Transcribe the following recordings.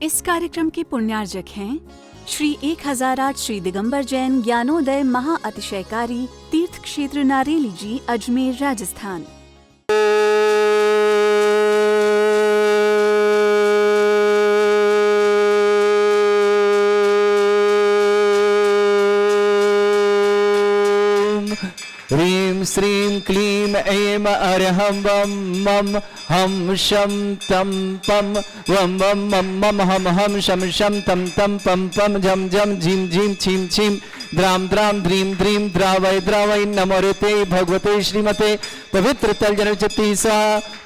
इस कार्यक्रम के पुण्यार्जक हैं श्री 1008 श्री दिगंबर जैन ज्ञानोदय महा अतिशयकारी तीर्थ क्षेत्र नारेली जी, अजमेर, राजस्थान। ह्रीं श्रीं क्लीं ऐं अरहं वं मं हम शं तं पं वं वं मं मं हम हम शं शं तं तं पं पं झं झं झीं झीं छीं छीं द्रां द्रां द्रीं द्रीं द्रावय द्रावय नमो ऋते भगवते श्रीमते पवित्र तलजनचित्ती सा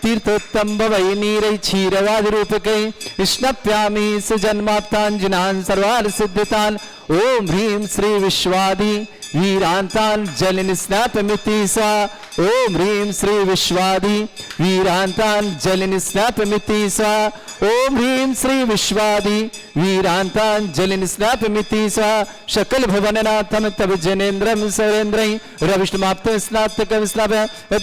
तीर्थोत्तम भवै नीरै क्षीरवादि रूपके स्नप्यामि सुजन्माप्ताञ्जनान् सर्वान् सिद्धितान्। ओम ह्रीं श्री विश्वादि वीरांतान जलिन स्नापमिति सा। ओम ह्रीं श्री विश्वादि वीरांतान जलिन स्नापमिति सा। ओम ह्रीं श्री विश्वादि वीरांतान जलिन स्नापमिति सा। शकल भुवननाथम तब जनेन्द्रम सरेन्द्रं रविष्णुमाप्त स्नातक स्नाप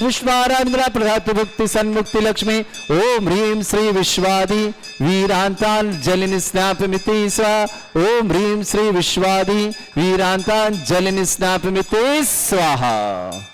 विश्वाराधना प्रधात भुक्ति सन्मुक्ति लक्ष्मी। ओम ह्रीं श्री विश्वादि वीरांतान जलिन स्नापमिति सा। ओम ह्रीं श्री विश्वादि वीरांतान जलिन स्नापमिति स्वाहा।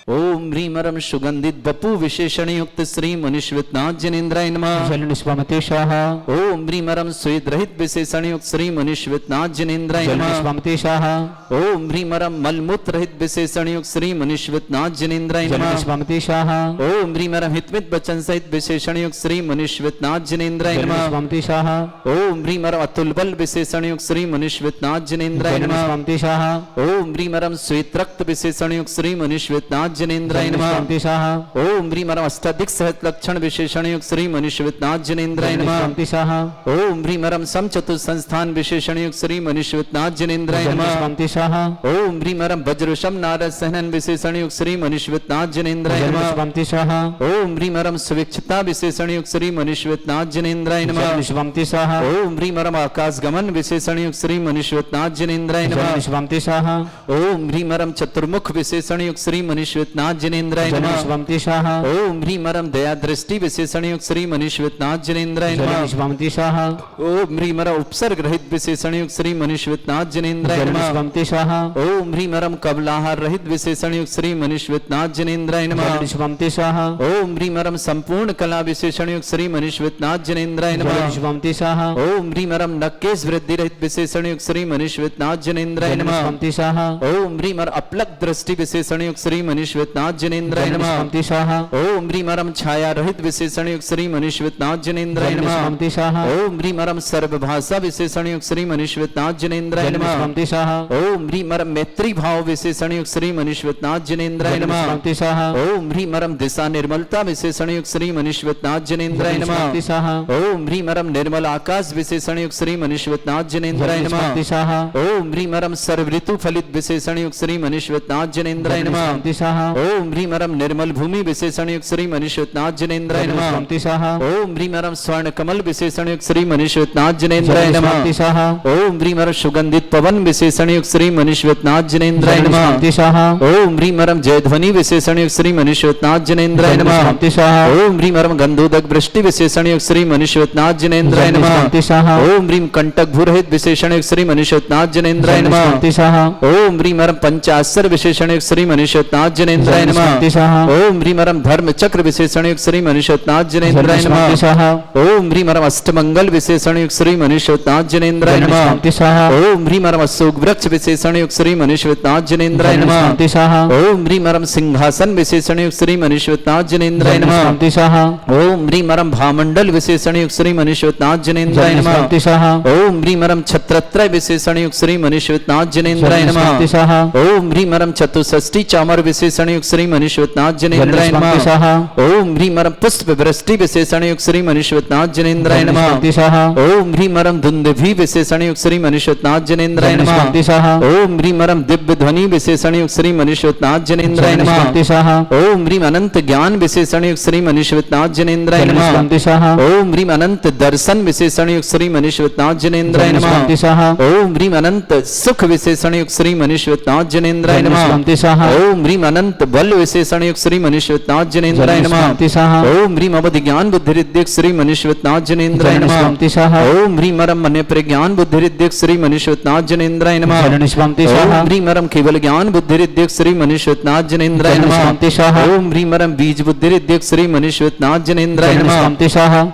ओम ह्रीं रम सुगंधित बपु विशेषण युक्त श्री मनुष्यनाथ जनेन्द्राय नमः। जलन स्वामते स्वाहा। ओम ह्रीं रम स्वेद रहित विशेषण युक्त श्री मनुष्यनाथ जनेन्द्राय नमः। जलन स्वामते स्वाहा। ओम ह्रीं रम मलमूत्र रहित विशेषण युक्त श्री मनुष्यनाथ जनेन्द्राय जलन नमः। स्वामते स्वाहा। ओम ह्रीं रम हितमित वचन सहित विशेषण युक्त श्री मनुष्यनाथ जनेन्द्राय जलन नमः। स्वामते स्वाहा। ओम ह्रीं रम अतुल बल विशेषण युक्त श्री मनुष्यनाथ जनेन्द्राय जलन नमः। स्वामते स्वाहा। ओम ह्रीं रम श्वेत रक्त विशेषण युक्त श्री मनुष्यनाथ जनेन्द्राय जलन नमः। स्वामते स्वाहा। ओम ह्रीं रम अष्टाधिक सहत लक्षण विशेषण युक्त श्री मनुष्यनाथ जनेन्द्राय जलन नमः। स्वामते स्वाहा। ओम ह्रीं रम समचतुर संस्थान विशेषण युक्त श्री मनुष्यनाथ जनेन्द्राय जलन नमः। स्वामते स्वाहा। ओम ह्रीं रम वज्रशम नारद सहनन विशेषण युक्त श्री मनुष्यनाथ जनेन्द्राय जलन नमः। स्वामते स्वाहा। ओम ह्रीं रम सुविक्षता विशेषण युक्त श्री मनुष्यनाथ जनेन्द्राय नमः। जलन स्वामते स्वाहा। ओम ह्रीं रम आकाश गमन विशेषण युक्त श्री मनुष्यनाथ जनेन्द्राय जलन नमः। स्वामते स्वाहा। ओम ह्रीं रम चतुर्मुख विशेषण युक्त श्री मनुष्यनाथ जनेन्द्राय जलन नमः। स्वामते स्वाहा। ओम ह्रीं रम दया दृष्टि विशेषण युक्त श्री मनुष्यनाथ जनेन्द्राय जलन नमः। स्वामते स्वाहा। ओम ह्रीं रम उपसर्ग रहित विशेषण युक्त श्री मनुष्यनाथ जनेन्द्राय जलन नमः। स्वामते स्वाहा। ओम ह्रीं रम कबलाहार रहित विशेषण युक्त श्री मनुष्यनाथ जनेन्द्राय नमः। जलन स्वामते स्वाहा। ओम ह्रीं रम संपूर्ण कला विशेषण युक्त श्री मनुष्यनाथ जनेन्द्राय जलन नमः। स्वामते स्वाहा। ओम ह्रीं रम नक्केश वृद्धि रहित विशेषण युक्त श्री मनुष्यनाथ जनेन्द्राय जलन नमः। स्वामते स्वाहा। ओम ह्रीं रम अपलक दृष्टि विशेषण युक्त श्री मनुष्यनाथ जनेन्द्राय जलन नमः। स्वामते स्वाहा। ओम ह्रीं रम छाया रहित विशेषण युक्त श्री मनुष्यनाथ जनेन्द्राय जलन नमः। स्वामते स्वाहा। ओम ह्रीं रम सर्वभाषा विशेषण युक्त श्री मनुष्यनाथ जनेन्द्राय जलन नमः। स्वामते स्वाहा। ओम ह्रीं रम मैत्री भाव विशेषण युक्त श्री मनुष्यनाथ जनेन्द्राय जलन नमः। स्वामते स्वाहा। ओम ह्रीं रम दिशा निर्मलता विशेषण युक्त श्री मनुष्यनाथ जनेन्द्राय जलन नमः। स्वामते स्वाहा। ओम ह्रीं रम निर्मल आकाश विशेषण युक्त श्री मनुष्यनाथ जनेन्द्राय जलन नमः। स्वामते स्वाहा। ओम ह्रीं रम सर्व ऋतु फलित विशेषण युक्त श्री मनुष्यनाथ जनेन्द्राय जलन नमः। स्वामते स्वाहा। ओम ह्रीं रम निर्मल भूमि विशेषण युक्त श्री मनुष्यनाथ जनेन्द्राय जलन नमः। स्वामते स्वाहा। ओम ह्रीं रम स्वर्ण कमल विशेषण युक्त श्री मनुष्यनाथ जनेन्द्राय जलन नमः। स्वामते स्वाहा। ओम ह्रीं रम सुगंधित पवन विशेषण युक्त श्री मनुष्यनाथ जनेन्द्राय जलन नमः। स्वामते स्वाहा। ओम ह्रीं रम जयध्वनि विशेषण युक्त श्री मनुष्यनाथ जनेन्द्राय जलन नमः। स्वामते स्वाहा। ओम ह्रीं रम गंधोदक वृष्टि विशेषण युक्त श्री मनुष्यनाथ जनेन्द्राय जलन नमः। स्वामते स्वाहा। ओम ह्रीं कंटक भूरहित विशेषण युक्त श्री मनुष्यनाथ जनेन्द्राय जलन नमः। स्वामते स्वाहा। ओम ह्रीं रम पंचाशर विशेषण युक्त श्री मनुष्यनाथ जनेन्द्राय जलन नमः। स्वामते स्वाहा। ओम ह्रीं रम धर्म चक्र विशेषण युक्त श्री मनुष्यनाथ जनेन्द्राय जलन नमः। स्वामते स्वाहा। ओम ह्रीं रम अष्टमंगल विशेषण युक्त श्री मनुष्यनाथ जनेन्द्राय जलन नमः। स्वामते स्वाहा। ओम ह्रीं रम अशोक वृक्ष विशेषण युक्त श्री मनुष्यनाथ जनेन्द्राय जलन नमः। स्वामते स्वाहा। ओम ह्रीं रम सिंहासन विशेषण युक्त श्री मनुष्यनाथ जनेन्द्राय जलन नमः। स्वामते स्वाहा। ओम ह्रीं रम भामंडल विशेषण युक्त श्री मनुष्यनाथ जनेन्द्राय जलन नमः। स्वामते स्वाहा। ओम ह्रीं रम छत्रत्रय विशेषण युक्त श्री मनुष्यनाथ जनेन्द्राय जलन नमः। स्वामते स्वाहा। ओम ह्रीं रम चतुष्षष्टि चामर विशेषण युक्त श्री मनुष्यनाथ जनेन्द्राय जलन स्वामते नमः। स्वाहा। ओम ह्रीं रम पुष्प वृष्टि विशेषण युक्त श्री मनुष्यनाथ जनेन्द्राय जलन नमः। स्वामते स्वाहा। ओम ह्रीं रम धुंधुभि विशेषण युक्त श्री मनुष्यनाथ जनेन्द्राय जलन नमः। स्वामते स्वाहा। ओम ह्रीं रम दिव्य ध्वनि विशेषण युक्त श्री मनुष्यनाथ जनेन्द्राय जलन नमः। स्वामते स्वाहा। ओम ह्रीं अनंत ज्ञान विशेषण युक्त श्री मनुष्यनाथ जनेन्द्राय जलन नमः। स्वामते स्वाहा। ओम ह्रीं अनंत दर्शन विशेषण युक्त श्री मनुष्यनाथ जनेन्द्राय जलन नमः। स्वामते स्वाहा। ओम ह्रीं अनंत सुख विशेषण युक्त श्री मनुष्यनाथ जनेन्द्राय जलन नमः। स्वामते स्वाहा। ओम ह्रीं अनंत बल विशेषण संयोग श्री मनीश्वरनाथ जनेन्द्राय नमः। ओम ह्रीम अवधि ज्ञान बुद्धिरिद्धिक श्री मनीश्वरनाथ जनेन्द्राय नमः। ओम ह्रीम अरम मन्य प्रज्ञान बुद्धिरिद्धिक श्री मनीश्वरनाथ जनेन्द्राय नमः। ओम ह्रीम अरम केवल ज्ञान बुद्धिरिद्धिक श्री मनीश्वरनाथ जनेन्द्राय नमः। ओम ह्रीम अरम बीज बुद्धिरिद्धिक श्री मनीश्वरनाथ जनेन्द्राय नमः।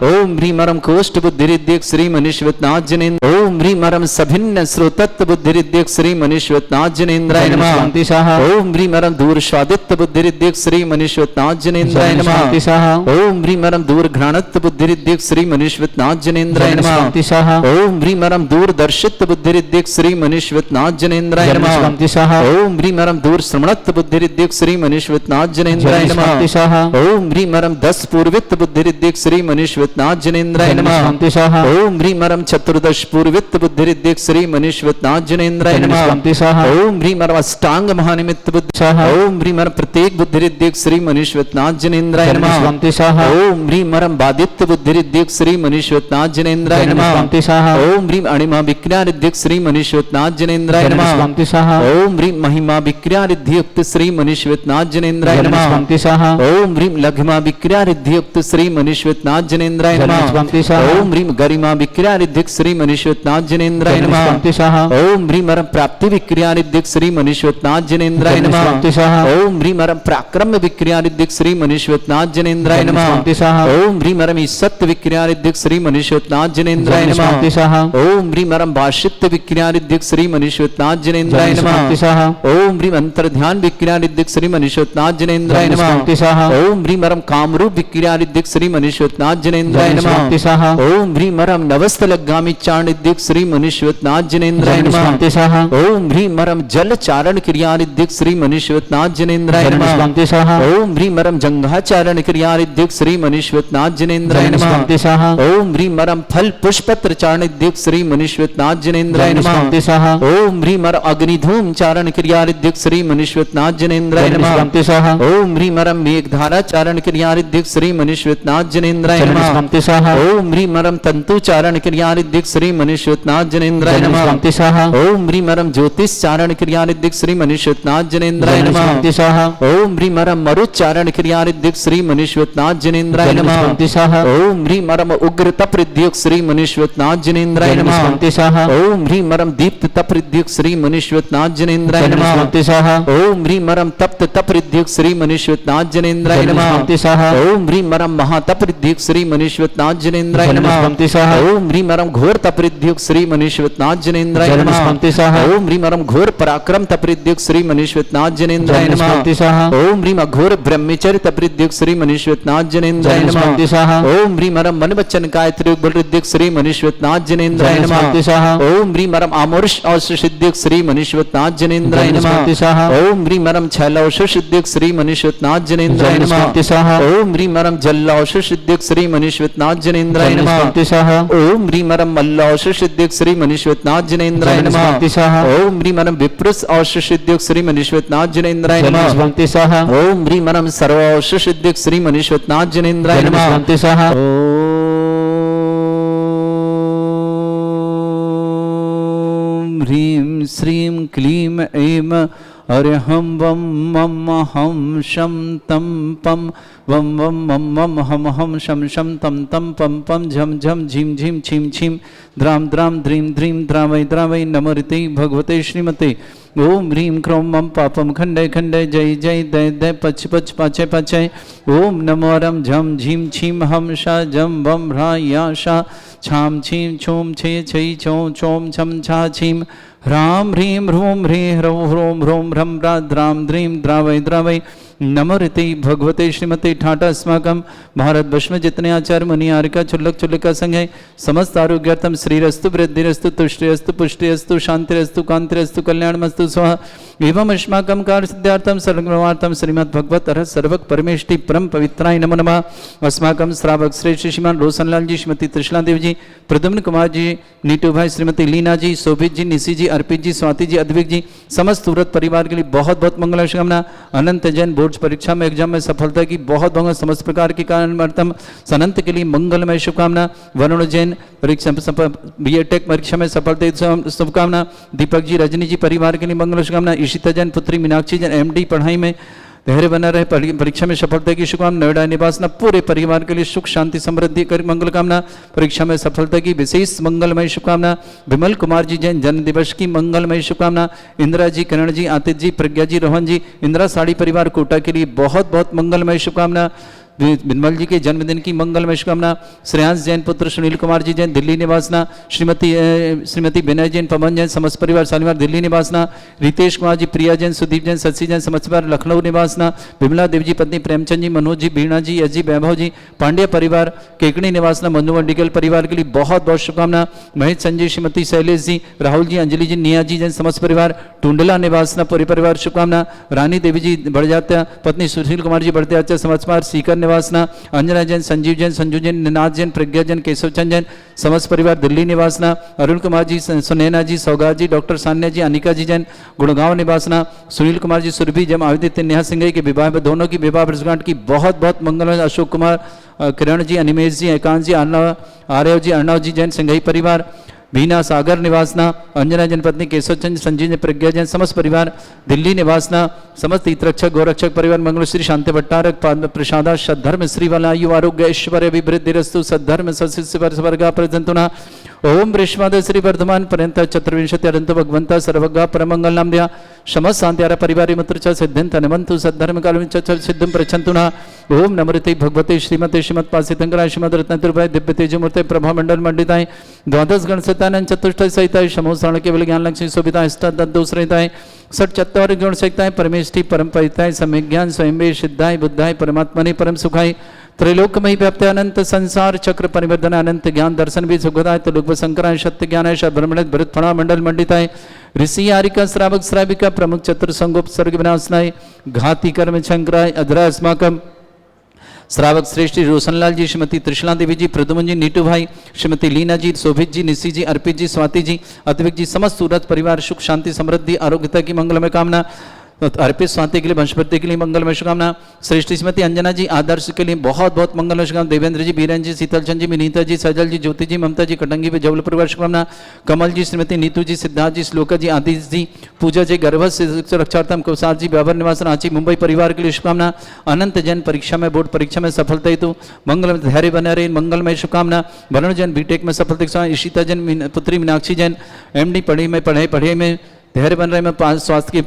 ओम ह्रीम अरम कोष्ठ बुद्धिरिद्धिक श्री मनीश्वरनाथ जनेन्द्र। ओम ह्रीम अरम सभिन्न श्रोतत्व बुद्धिरिद्धिक श्री मनीश्वरनाथ जनेन्द्राय नमः। ओम ह्रीम अरम दूर स्वादित्व बुद्धिरिद्धिक श्री मनीश्वरनाथ जनेन्द्राय नमः। ओम ह्रीम अरम दूर घ्राणत्व बुद्धिरिद्धिक श्री मनीश्वरनाथ जनेन्द्राय नमः। ओम ह्रीम अरम दूर दर्शित्व बुद्धिरिद्धिक श्री मनीश्वरनाथ जनेन्द्राय नमः। ओम ह्रीम अरम दूर श्रवणत्व बुद्धिरिद्धिक श्री मनीश्वरनाथ जनेन्द्राय नमः। ओम ह्रीम अरम दस पूर्वित्व बुद्धिरिद्धिक श्री मनीश्वरनाथ जनेन्द्राय नमः। ओम ह्रीम अरम चतुर्दश पूर्वित्व बुद्धिरिद्धिक श्री मनीश्वरनाथ जनेन्द्राय नमः। ओम ह्रीम अरम अष्टांग महानिमित्त बुद्धि। ओम ह्रीम अरम प्रत्येक बुद्धिरिद्धिक श्री मनीश्वरनाथ जनेन्द्राय नमः। ओम ह्रीम अरम बादित्य बुद्धिरिद्धिक श्री मनीश्वरनाथ जनेन्द्राय नमः। ओम ह्रीम अणिमा विक्रियारिद्धिक श्री मनीश्वरनाथ जनेन्द्राय नमः। ओम ह्रीम महिमा विक्रियारिद्धियुक्त श्री मनीश्वरनाथ जनेन्द्राय नमः। ओम ह्रीम लघिमा विक्रियारिद्धियुक्त श्री मनीश्वरनाथ जनेन्द्राय नमः। ओम ह्रीम गरिमा विक्रियारिद्धिक श्री मनीश्वरनाथ जनेन्द्राय नमः। ओम ह्रीम अरम प्राप्ति विक्रियारिद्धिक श्री मनीश्वरनाथ जनेन्द्राय नमः। ओम ह्रीम अरम पराक्रम विक्रियारिद्धिक श्री मनीश्वरनाथ जनेन्द्राय नमः। ओम ह्रीम अरम सत्य विक्रियारिद्धिक श्री मनीश्वरनाथ जनेन्द्राय नमः। ओम ह्रीम अरम भाषित्व विक्रियारिद्धिक श्री मनीश्वरनाथ जनेन्द्राय नमः। ओम ह्रीम अंतर्ध्यान विक्रियारिद्धिक श्री मनीश्वरनाथ जनेन्द्राय नमः। ओम ह्रीम अरम कामरूप विक्रियारिद्धिक श्री मनीश्वरनाथ जनेन्द्राय नमः। ओम ह्रीम अरम नवस्तलगामी चारणिद्धिक श्री मनीश्वरनाथ जनेन्द्राय नमः। ओम ह्रीम अरम जल चारण क्रियारिद्धिक श्री मनीश्वरनाथ जनेन्द्राय नमः। ओम ह्रीम अरम जंघाचारण क्रियारिद्धिक श्री मनीश्वरनाथ जनेन्द्राय नमः। ओम ह्रीम अरम फल पुष्पत्र चारणिद्धिक श्री मनीश्वरनाथ जनेन्द्राय नमः। ओम ह्रीम अरम अग्निधूम चारण क्रियारिद्धिक श्री मनीश्वरनाथ जनेन्द्राय नमः। ओम ह्रीम अरम मेघधारा चारण क्रियारिद्धिक श्री मनीश्वरनाथ जनेन्द्राय नमः। ओम ह्रीम अरम तंतु चारण क्रियारिद्धिक श्री मनीश्वरनाथ जनेन्द्राय नमः। ओम ह्रीम अरम ज्योतिष चारण क्रियारिद्धिक श्री मनीश्वरनाथ जनेन्द्राय नमः। ओम ह्रीम अरम मरुच्चारण क्रियारिद्धिक श्री मनीश्वरनाथ जनेन्द्राय नमः। ओम ह्रीम अरम उग्र तपरिद्युक्त श्री मनीश्वरनाथ जनेन्द्राय नमः। ओम ह्रीम अरम दीप्त तपरिद्युक्त श्री मनीश्वरनाथ जनेन्द्राय नमः। ओम ह्रीम अरम तप्त तपरिद्युक्त श्री मनीश्वरनाथ जनेन्द्राय नमः। ओम ह्रीम अरम महातपरिद्युक्त श्री मनीश्वरनाथ जनेन्द्राय नमः। ओम ह्रीम अरम घोर तपरिद्युक्त श्री मनीश्वरनाथ जनेन्द्राय नमः। ओम ह्रीम अरम घोर पराक्रम तपरिद्युक्त श्री मनीश्वरनाथ जनेन्द्राय नमः। ओम ह्रीम अघोर ब्रह्मचर्य तपरिद्युक्त श्री मनीश्वरनाथ जनेन्द्राय नमः। ओम ह्रीम अरम मन वचन कायत्री बलरिद्युक्त श्री मनीश्वरनाथ जनेन्द्राय नमः। ओम ह्रीम अरम आमोर्ष औषधिद्युक्त श्री मनीश्वरनाथ जनेन्द्राय नमः। ओम ह्रीम अरम छैलौषधिद्युक्त श्री मनीश्वरनाथ जनेन्द्राय नमः। ओम ह्रीम अरम जल्लौषधिद्युक्त श्री मनीश्वरनाथ जनेन्द्राय नमः। ओम ह्रीम अरम मल्लौषधिद्युक्त श्री मनीश्वरनाथ जनेन्द्राय नमः। ओम ह्रीम अरम विप्रुस औषधिद्युक्त श्री मनीश्वरनाथ जनेन्द्राय नमः। ओम ह्रीम अरम सर्वौषधिद्युक्त श्री मनीश्वरनाथ जनेन्द्राय नमः। ओम ह्रीम श्रीम क्लीम ऐम अरहम वम मम हम शम तम पम वम वम मम मम हम शम शम तम तम पम पम झम झम झीम झीम छीम छीम द्राम द्राम द्रीम द्रीम द्रावय द्रावय नमोरिते भगवते श्रीमते। ओम ह्रीम क्रोम मम पापम खंडय खंडय जय जय दय दय पच पच पाचय पाचय। ओम नमो रम झम झीम छीम हम शा जम वम ह्रा या शा छाम छीम छूम छे छई छो चोम छम छा छीम ह्राम ह्रीम ह्रूम ह्री ह्रौ ह्रोम ह्रोम ह्रम द्राम द्रीम द्रावय द्रावय नमोरिते भगवते श्रीमते। ठाटा अस्माकम भारतवर्ष में जितने आचार्य मुनि आर्यका चुल्लक चुल्लिका संघ है समस्त आरोग्यार्थम श्रीरस्तु वृद्धिरस्तु तुष्टिरस्तु पुष्टिरस्तु शांतिरस्तु कांतिरस्तु कल्याणमस्तु स्वाहा। एवं अस्माकं कार्य सिद्धार्थम सर्वमार्थम श्रीमद् भगवत अरहत सर्वक परमेष्टि परम पवित्राय नमो नमः। अस्माकं श्रावक श्रेष्ठ श्रीमान रोशनलाल जी, श्रीमती त्रिशला देव जी, प्रद्युम्न कुमार जी, नीटू भाई, श्रीमती लीना जी, शोभित जी, निशी जी, अर्पित जी, स्वाति जी, अद्विक जी, समस्त सूरत परिवार के लिए बहुत बहुत मंगल शुभकामना। अनंत जैन बोर्ड परीक्षा में एग्जाम में सफलता की बहुत बहुत समस्त प्रकार के कारण अनंत के लिए मंगलमय शुभकामना। वरुण जैन परीक्षा BA टेक परीक्षा में सफलता शुभकामना। दीपक जी, रजनी जी परिवार के लिए मंगल शुभकामना। इशिता जैन पुत्री मीनाक्षी जैन MD पढ़ाई में धैर्य बना रहे, परीक्षा में सफलता की शुभकामना। नोएडा निवासना पूरे परिवार के लिए सुख शांति समृद्धि कर मंगल कामना। परीक्षा में सफलता की विशेष मंगलमय शुभकामना। विमल कुमार जी जैन जन्म दिवस की मंगलमय शुभकामना। इंदिरा जी, किरण जी, आतिथ जी, प्रज्ञा जी, रोहन जी, इंदिरा साड़ी परिवार कोटा के लिए बहुत बहुत मंगलमय शुभकामना। बिमल जी के जन्मदिन की मंगलमय शुभकामना। श्रेयांश जैन पुत्र सुनील कुमार जी जैन दिल्ली निवासना। श्रीमती विनय जैन, पवन जैन समस्त परिवार शालीमार दिल्ली निवासना। रितेश कुमार जी, प्रिया जैन, सुदीप जैन, शशि जैन समस्त परिवार लखनऊ निवासना। विमला देवी जी पत्नी प्रेमचंद जी, मनोज जी, बीणा जी, यश जी, वैभव जी, पांड्या परिवार केकड़ी निवासना। मनु मंडिकल परिवार के लिए बहुत बहुत शुभकामना। महेश संजय, श्रीमती शैलेश जी, राहुल जी, अंजलि जी, निया जी जैन समस्त परिवार टुंडला निवासना पूरे परिवार शुभकामना। रानी देवी जी बढ़जात्या पत्नी सुशील कुमार जी बढ़ते समस्त परिवार सीकर निवासना। अंजना जैन, संजीव जैन, संजू जैन, निनाद जैन, प्रज्ञा जैन, केशव चंद जैन समस्त परिवार दिल्ली निवासना। अरुण कुमार जी, सुनैना जी, सौगात जी, डॉक्टर सान्या जी, अनिका जी जैन गुड़गांव निवासना। सुनील कुमार जी, सुरभि जैन, आदित्य नेहा सिंह के विवाह में दोनों की विवाह वर्षगांठ की बहुत बहुत मंगलमय। अशोक कुमार, किरण जी, अनिमेश जी, एकांत जी, आर्यव जी, अर्णव जी जैन सिंघई परिवार। बीना सागर निवासना। अंजना जैन पत्नी केशव चंद, संजीव प्रज्ञा जैन समस्त परिवार दिल्ली निवासना। समस्त हितरक्षक गौरक्षक परिवार मंगल श्री शांति भट्टारक प्रसादा सद्धर्म श्री वाला आयु आरोग्य ऐश्वर्य अभिवृद्धिरस्तु सद्धर्म सस्वर्गा प्रजंतुना। ओम वृष्माद श्री वर्धमान पर्यंत चतुर्विंशति अनंत भगवंता सर्वगा परमंगल नाम दिया समस्त शांत्यारा परिवार मित्र च सिद्धिंत हनुमंतु सद्धर्म काल सिद्धिं प्रचंतुना। ओम नमृते भगवते श्रीमते श्रीमद पासितंकराय श्रीमद रत्नतुर्भाय दिव्य तेजमूर्ते प्रभा मंडल मंडिताय द्वादश गण सत्यानंद चतुष्ट सहिताय समोसरण केवल ज्ञान लक्ष्मी शोभिता अष्टादोषरहिताय षट चत्वार गुण सहिताय परमेष्टि परम परिताय सम्यक ज्ञान स्वयं सिद्धाय बुद्धाय परमात्मने परम सुखाय त्रैलोकमयी व्याप्त अनंत संसार चक्र परिवर्तन अनंत ज्ञान दर्शन भी सुखदाय तुलुक शंकराय सत्य ज्ञानाय ब्रह्मण भरत फणा मंडल मंडिताय ऋषि आरिका श्रावक श्राविका प्रमुख चतुर संगोप सर्ग विनाशनाय घाती कर्म शंकराय अधरा अस्माकम श्रावक श्रेष्ठी रोशनलाल जी, श्रीमती त्रिशला देवी जी, प्रदुमन जी, नीटू भाई, श्रीमती लीना जी, शोभित जी, निशी जी, अर्पित जी, स्वाति जी, अद्विक जी समस्त सूरत परिवार सुख शांति समृद्धि आरोग्यता की मंगलमय कामना। अर्पित स्वाति के लिए वंशवृद्धि के लिए मंगलमय शुभकामना। श्रेष्ठ श्रीमती अंजना जी आदर्श के लिए बहुत बहुत मंगलमय शुभकामना। देवेंद्र जी, बीरेन जी, शीतलचंद जी, विनीता जी, सजल जी, ज्योति जी, ममता जी, कटंगी पे जबल परिवार शुभकामना। कमल जी, श्रीमती नीतू जी, सिद्धार्थ जी, श्लोका जी, आदित्य जी, पूजा जी, गर्भ से रक्षार्थम कौसार जी, व्यापार निवास रांची मुंबई परिवार के लिए शुभकामना। अनंत जैन परीक्षा में बोर्ड परीक्षा में सफलता हेतु मंगलमय धैर्य बने रहे मंगलमय शुभकामना। वरुण जैन बीटेक में सफलता। ईशिता जैन पुत्री मीनाक्षी जैन MD पढ़ाई में धैर्य बन रहे में स्वास्थ्य की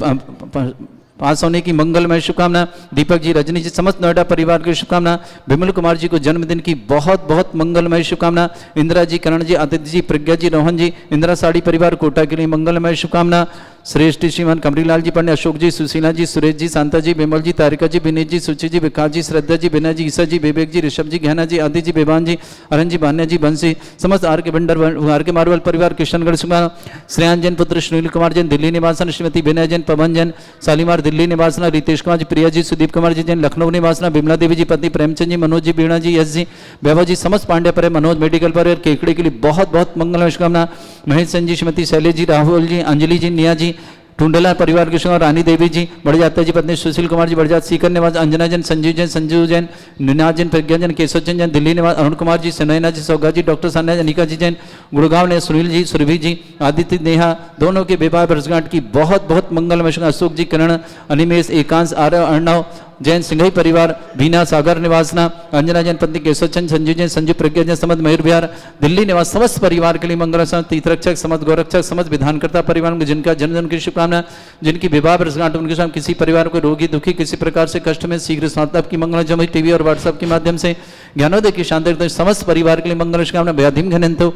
पास होने की मंगलमय शुभकामना। दीपक जी, रजनी जी समस्त नोएडा परिवार की शुभकामना। विमल कुमार जी को जन्मदिन की बहुत बहुत मंगलमय शुभकामना। इंदिरा जी, करण जी, आदित्य जी, प्रज्ञा जी, रोहन जी, इंदिरा साड़ी परिवार कोटा के लिए मंगलमय शुभकामना। श्रेष्ठ श्रीमान कमरीलाल जी पंडित, अशोक जी, सुशीला जी, सुरेश जी, शांता जी, विमल जी, तारिका जी, विनीत जी, सुचि जी, विकास जी, श्रद्धा जी, विनय जी, ईसा जी, विवेक जी, ऋषभ जी, गहना जी, आदि जी, बेबान जी, अरन जी, भान्या जी, बंसी समस्त आर के मारवल परिवार किशनगढ़ शुभकामना। श्रेयान जैन पुत्र सुनील कुमार जैन दिल्ली निवासन। श्रीमती विनय जैन, पवन जैन शालीमार दिल्ली निवासना। रितेश कुमार जी, प्रिया जी, सुदीप कुमार जी जैन लखनऊ निवासना। विमला देवी जी पत्नी प्रेमचंद जी, मनोज जी, बीणा जी, यश जी, वैभव जी समस्त पांड्या पर मनोज मेडिकल पर केकड़े के लिए बहुत बहुत मंगलमय शुभकामना। महेश चंद जी, श्रीमती शैलेश जी, राहुल जी, अंजलि जी, निया जी, टुंडला परिवार के शुभ। रानी देवी जी बढ़जात्या जी पत्नी सुशील कुमार जी बढ़जात सीकर निवास। अंजना जैन, संजीव जैन, संजू जैन, निनाद जैन, प्रज्ञा जैन, केशव चंद जैन दिल्ली निवास। अरुण कुमार जी, सुनैना जी, सौगा जी, डॉक्टर सान्या, अनिका जी जैन गुड़गांव ने। सुनील जी, सुरभि जी, आदित्य नेहा दोनों के विवाह वर्षगांठ की बहुत बहुत मंगलमय। अशोक जी, किरण, अनिमेश, एकांश, आरव, अर्णव जैन सिंघई परिवार बीना सागर निवासना। अंजना जैन पत्नी केशव चंद, संजीव जैन, संजू प्रज्ञा जैन समस्त मयूर विहार दिल्ली निवास समस्त परिवार के लिए मंगल। तीर्थरक्षक समस्त गौरक्षक समस्त विधानकर्ता परिवार में जिनका जन्मदिन की शुभकामना, जिनकी विवाह वर्षगांठ उनके साथ किसी परिवार को रोगी दुखी किसी प्रकार से कष्ट में शीघ्र स्वास्थ्य की मंगल जम टीवी और व्हाट्सएप के माध्यम से ज्ञानोदय की शांति समस्त परिवार के लिए मंगल शुभकामना। व्याधिम घनंतो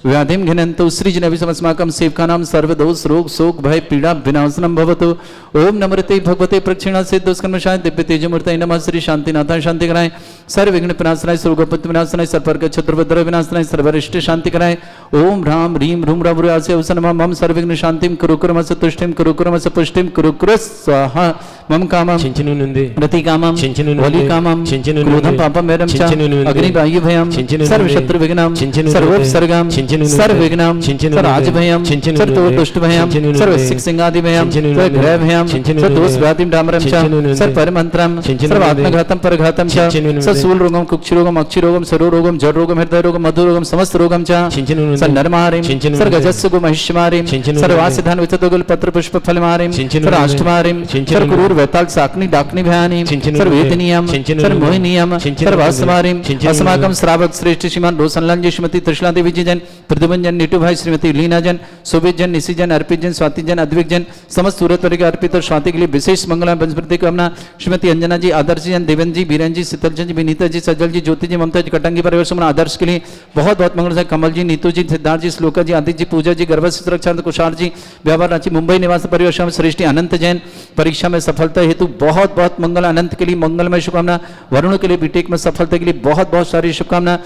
व्याधिम घिनंतो सृजनभिसमस्माकं सेवकानां सर्वदोष रोग शोक भय पीड़ा विनाशनम भवतु। ओम नमृते भगवते प्रक्षिणा से दुष्कर्मशाय दिव्य तेजमूर्तये नमः। श्री शांतिनाथाय शांति कराय, सर्व विघ्न विनाशनाय, सर्वगोपत्य विनाशनाय, सर्वर्ग क्षत्रभद्र विनाशनाय, सर्वरिष्ट शांति कराय। ओम ह्राम ह्रीम ह्रूम रवुरासे अवसन मम सर्वविघ्न शांतिम कुरु कुर्मस तुष्टिम कुरु कुर्मस पुष्टिम कुरु कुरु स्वाहा। मम कामम रति कामम वली कामम क्रोधम पापम मेरम च अग्नि वायु भयम सर्व शत्रु विघ्नम सर्वोपसर्गम सर्व विघ्नम सर्वराज भयम सर्व दुष्ट भयम सर्व सिक सिंगादि भयम सर्व ग्रह भयम सर्व दोष व्याधिम डामरम च सर्व परमंत्रम सर्व आत्मघातम परघातम च सर्व स्थूल रोगम कुक्षि रोगम अक्षि रोगम सरो रोगम जड़ रोगम हृदय रोगम मधु रोगम समस्त रोगम च सर नरमारिम सर गजस्सु गो महिष्मारिम सर वासिधान विततोगुल पत्र पुष्प फलमारिम सर अष्टमारिम सर क्रूर वैताल साकनी डाकनी भयानी सर वेदनीयम सर मोहिनीयम सर वासमारिम अस्माकम श्रावक श्रेष्ठ श्रीमान रोशनलाल जी श्रीमती त्रिशला देवी जी जन प्रद्युमन जन नीटू भाई श्रीमती लीना जन सुबेद जन निशी जन अर्पित जन स्वाति जन अद्विक जन समस्त सूरत वर्ग अर्पित और स्वाति के लिए विशेष मंगल पंचप्रति कामना श्रीमती अंजना जी आदर्श जी जन देवेंद्र जी बीरन जी शीतल जी विनीता जी सजल जी ज्योति जी ममता जी कटंगी परिवार सुमन आदर्श के लिए बहुत बहुत मंगल है। कमल जी नीतू जी सिद्धार्थ जी श्लोका जी आदित्य जी पूजा जी गर्भ सुरक्षा कुशार जी व्यापार रांची मुंबई निवास परिवार श्रेष्ठी अनंत जैन परीक्षा में सफलता हेतु बहुत बहुत मंगल। अनंत के लिए मंगलमय शुभकामना। वरुण के लिए बीटेक में सफलता के लिए बहुत बहुत सारी शुभकामना।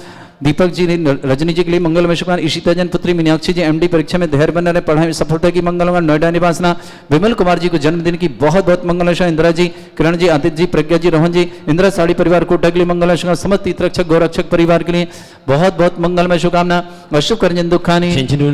दीपक जी रजनी जी के लिए मंगलमय शुभकामना। ईशिता जन पुत्री मीनाक्षी जी एमडी परीक्षा में धैर्य बना रहे पढ़ाई में सफलता की मंगलमय। नोएडा निवासना विमल कुमार जी को जन्मदिन की बहुत बहुत मंगलमय। इंदिरा जी किरण जी आदित्य जी प्रज्ञा जी रोहन जी इंदिरा साड़ी परिवार कोटा के लिए मंगलमय शुभकामना। समस्त तीर्थरक्षक गौरक्षक परिवार के लिए बहुत बहुत मंगलमय शुभकामना। अशुभ करजन दुखानी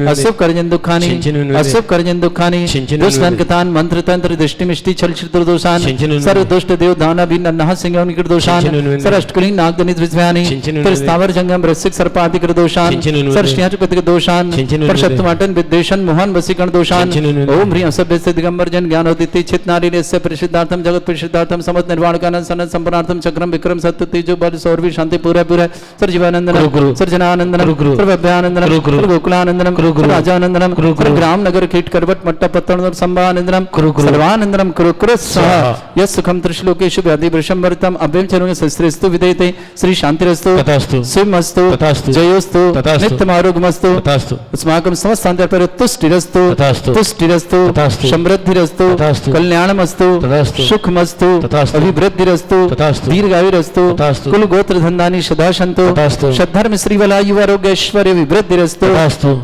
अशुभ करजन दुखानी अशुभ करजन दुखानी दुष्टन कथान मंत्र तंत्र दृष्टि मिष्टि छल छिद्र दोषान सर्व दुष्ट देव दाना भी नन्हा सिंह निकट दोषान सर अष्टकलीन नागदनित विज्ञानी फिर स्थावर जंगम रसिक सर्पाधिक दोषान सर श्रेयचपतिक दोषान पर सप्तमाटन विद्वेषण मोहन वसीकरण दोषान ओम ह्रीं असभ्य से दिगंबर जन ज्ञानोदिति चित नारी निस्य परिशुद्धार्थम जगत परिशुद्धार्थम समस्त निर्वाण कानन सनत संपन्नार्थम चक्रम विक्रम सत्य तेजो बल सौरभि शांति पूरा पूरा सर जीवानंदन सर जनानंदन सर वैभ्यानंदन सर गोकुलानंदनम सर राजानंदनम सर ग्राम नगर कीट करवट मट्टा पत्तन संभानंदनम सर्वानंदनम कुरु कुरु स्वाहा यस सुखम त्रिश्लोकेषु व्याधि वृषम वरतम अभ्यम चरुंग सस्त्रेस्तु विदेते श्री शांतिरस्तु तथास्तु शिवमस्तु तथास्तु जयोस्तु तथास्तु नित्यमारोग्यमस्तु तथास्तु अस्माकं समस्त शांति पर तुष्टिरस्तु तथास्तु तुष्टिरस्तु तथास्तु समृद्धिरस्तु तथास्तु कल्याणमस्तु तथास्तु सुखमस्तु तथास्तु अभिवृद्धिरस्तु तथास्तु दीर्घायुरस्तु तथास्तु कुल गोत्र धन्दानि सदा सन्तु तथास्तु सद्धर्म श्रीवलायु आरोग्य ऐश्वर्य विवृद्धिरस्तु तथास्तु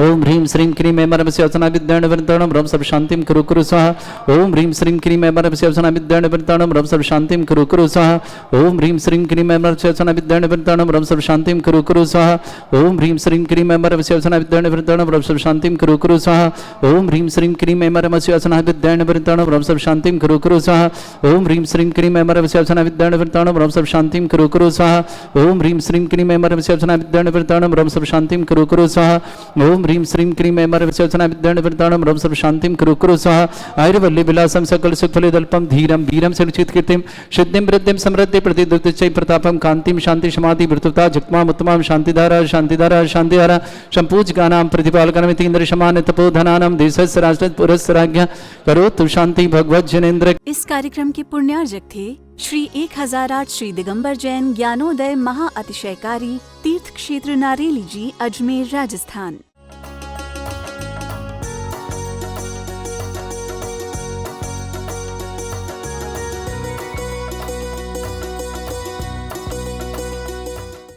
ओम ह्रीं श्रीं क्रीं ऐमरमस्य अवसना विद्याण वृंदाणम रम सब शांतिम कुरु कुरु स्वाहा ओम ह्रीं श्रीं क्रीं ऐमरमस्य अवसना विद्याण वृंदाणम रम सब शांतिम कुरु कुरु स्वाहा ओम ह्रीं श्रीं क्रीं ऐमरमस्य अवसना विद्याण वृंदाणम रम सब शांतिम कुरु कुरु स्वाहा ओम ह्रीं श्रीं क्रीं ऐमरमस्य अवसना विद्याण वृंदाणम रम सब शांतिम कुरु कुरु स्वाहा ओम ह्रीं श्रीं क्रीं ऐमरमस्य अवसना विद्याण वृंदाणम रम सब शांतिम कुरु कुरु स्वाहा ओम ह्रीं श्रीं क्रीं ऐमरमस्य अवसना विद्याण वृंदाणम रम सब शांतिम कुरु कुरु स्वाहा ओम ह्रीं श्रीं क्रीं ऐमरमस्य अवसना विद्याण वृंदाणम रम सब शांतिम कुरु कुरु स्वाहा ओम ह्रीं श्रीं क्रीं ऐमरमस्य विद्याण वृंदाणम रम सब शांतिम कुरु कुरु स्वाहा आयुर्वल्ली विलासम सकल सुखफलदल्पम धीरम वीरम सुरचित कीर्तिम सिद्धिम वृद्धिम समृद्धि प्रतिदुतिचै प्रतापम कांतिम शांति समाधि वृतुता जक्माम उत्तमाम शांतिधारा शांतिधारा शांतिधारा संपूजकानां प्रतिपालकनमिति इंद्र समान तपोधनानां देशस्य राष्ट्रस्य पुरस्य राज्ञ करोतु शांति भगवत जनेन्द्र। इस कार्यक्रम के पुण्यार्जक थे श्री 1008 श्री दिगंबर जैन ज्ञानोदय महा अतिशयकारी तीर्थ क्षेत्र नारेली जी अजमेर राजस्थान।